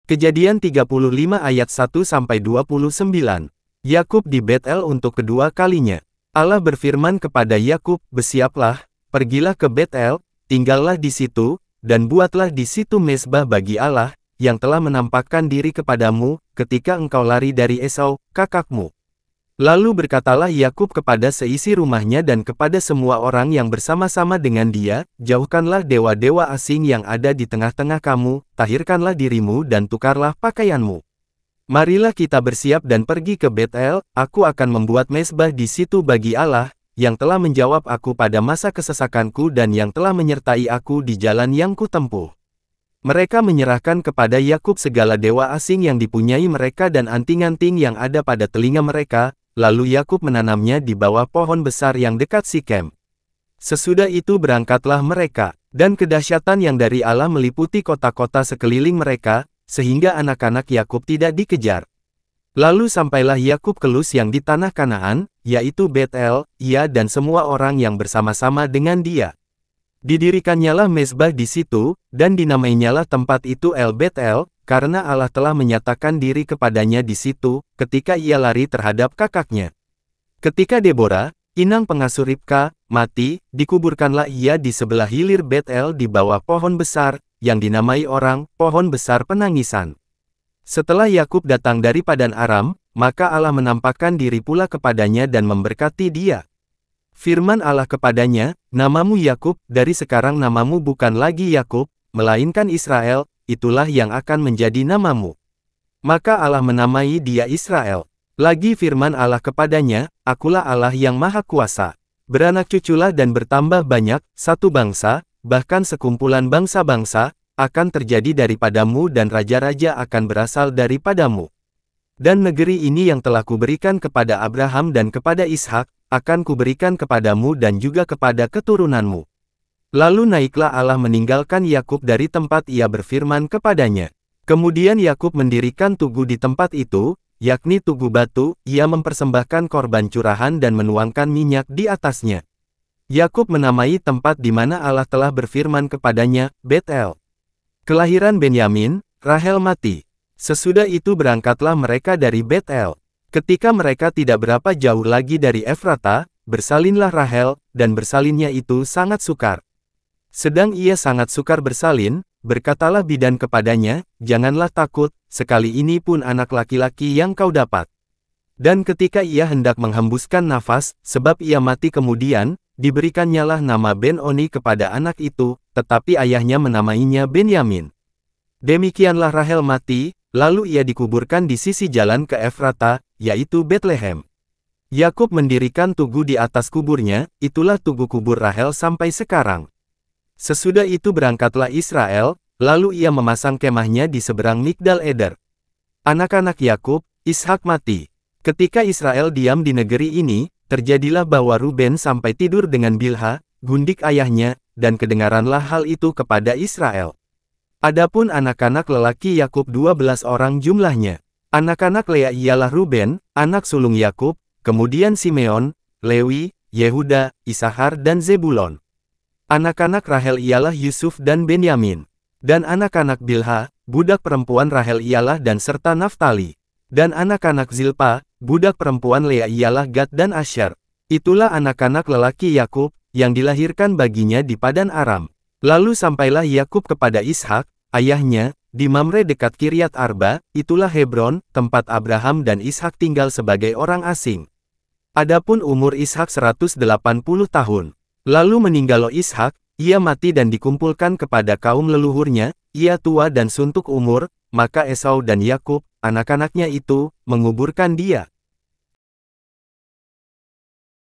Kejadian 35 ayat 1-29. Yakub di Bet-El untuk kedua kalinya. Allah berfirman kepada Yakub, "Bersiaplah, pergilah ke Bet-El, tinggallah di situ, dan buatlah di situ mezbah bagi Allah, yang telah menampakkan diri kepadamu, ketika engkau lari dari Esau, kakakmu." Lalu berkatalah Yakub kepada seisi rumahnya dan kepada semua orang yang bersama-sama dengan dia, "Jauhkanlah dewa-dewa asing yang ada di tengah-tengah kamu, tahirkanlah dirimu dan tukarlah pakaianmu. Marilah kita bersiap dan pergi ke Bet-El, aku akan membuat mezbah di situ bagi Allah, yang telah menjawab aku pada masa kesesakanku dan yang telah menyertai aku di jalan yang kutempuh." Mereka menyerahkan kepada Yakub segala dewa asing yang dipunyai mereka dan anting-anting yang ada pada telinga mereka, lalu Yakub menanamnya di bawah pohon besar yang dekat Sikem. Sesudah itu berangkatlah mereka, dan kedahsyatan yang dari Allah meliputi kota-kota sekeliling mereka, sehingga anak-anak Yakub tidak dikejar. Lalu sampailah Yakub ke Luz yang di tanah Kanaan, yaitu Bet-El, ia dan semua orang yang bersama-sama dengan dia. Didirikannyalah mezbah di situ, dan dinamainyalah tempat itu El Bet-El, karena Allah telah menyatakan diri kepadanya di situ, ketika ia lari terhadap kakaknya. Ketika Deborah, inang pengasuh Ribka, mati, dikuburkanlah ia di sebelah hilir Bet-El di bawah pohon besar, yang dinamai orang, pohon besar penangisan. Setelah Yakub datang dari Padan Aram, maka Allah menampakkan diri pula kepadanya dan memberkati dia. Firman Allah kepadanya, "Namamu Yakub, dari sekarang namamu bukan lagi Yakub, melainkan Israel, itulah yang akan menjadi namamu." Maka Allah menamai dia Israel. Lagi firman Allah kepadanya, "Akulah Allah yang Maha Kuasa. Beranak cuculah dan bertambah banyak, satu bangsa, bahkan sekumpulan bangsa-bangsa, akan terjadi daripadamu dan raja-raja akan berasal daripadamu. Dan negeri ini yang telah kuberikan kepada Abraham dan kepada Ishak, akan kuberikan kepadamu dan juga kepada keturunanmu." Lalu naiklah Allah meninggalkan Yakub dari tempat ia berfirman kepadanya. Kemudian Yakub mendirikan tugu di tempat itu, yakni tugu batu, ia mempersembahkan korban curahan dan menuangkan minyak di atasnya. Yakub menamai tempat di mana Allah telah berfirman kepadanya, Bet-El. Kelahiran Benyamin, Rahel mati. Sesudah itu berangkatlah mereka dari Bet-El. Ketika mereka tidak berapa jauh lagi dari Efrata, bersalinlah Rahel, dan bersalinnya itu sangat sukar. Sedang ia sangat sukar bersalin, berkatalah bidan kepadanya, "Janganlah takut, sekali ini pun anak laki-laki yang kau dapat." Dan ketika ia hendak menghembuskan nafas, sebab ia mati kemudian, diberikannyalah nama Ben-Oni kepada anak itu, tetapi ayahnya menamainya Benyamin. Demikianlah Rahel mati, lalu ia dikuburkan di sisi jalan ke Efrata, yaitu Betlehem. Yakub mendirikan tugu di atas kuburnya, itulah tugu kubur Rahel sampai sekarang. Sesudah itu berangkatlah Israel, lalu ia memasang kemahnya di seberang Migdal Eder. Anak-anak Yakub, Ishak mati. Ketika Israel diam di negeri ini, terjadilah bahwa Ruben sampai tidur dengan Bilha, gundik ayahnya, dan kedengaranlah hal itu kepada Israel. Adapun anak-anak lelaki Yakub 12 orang jumlahnya. Anak-anak Lea ialah Ruben, anak sulung Yakub, kemudian Simeon, Lewi, Yehuda, Isahar dan Zebulon. Anak-anak Rahel ialah Yusuf dan Benyamin. Dan anak-anak Bilha, budak perempuan Rahel ialah Dan serta Naftali. Dan anak-anak Zilpa, budak perempuan Lea ialah Gad dan Asher. Itulah anak-anak lelaki Yakub, yang dilahirkan baginya di Padan Aram. Lalu sampailah Yakub kepada Ishak, ayahnya, di Mamre dekat Kiryat Arba, itulah Hebron, tempat Abraham dan Ishak tinggal sebagai orang asing. Adapun umur Ishak 180 tahun. Lalu meninggal Ishak, ia mati dan dikumpulkan kepada kaum leluhurnya, ia tua dan suntuk umur, maka Esau dan Yakub, anak-anaknya itu, menguburkan dia.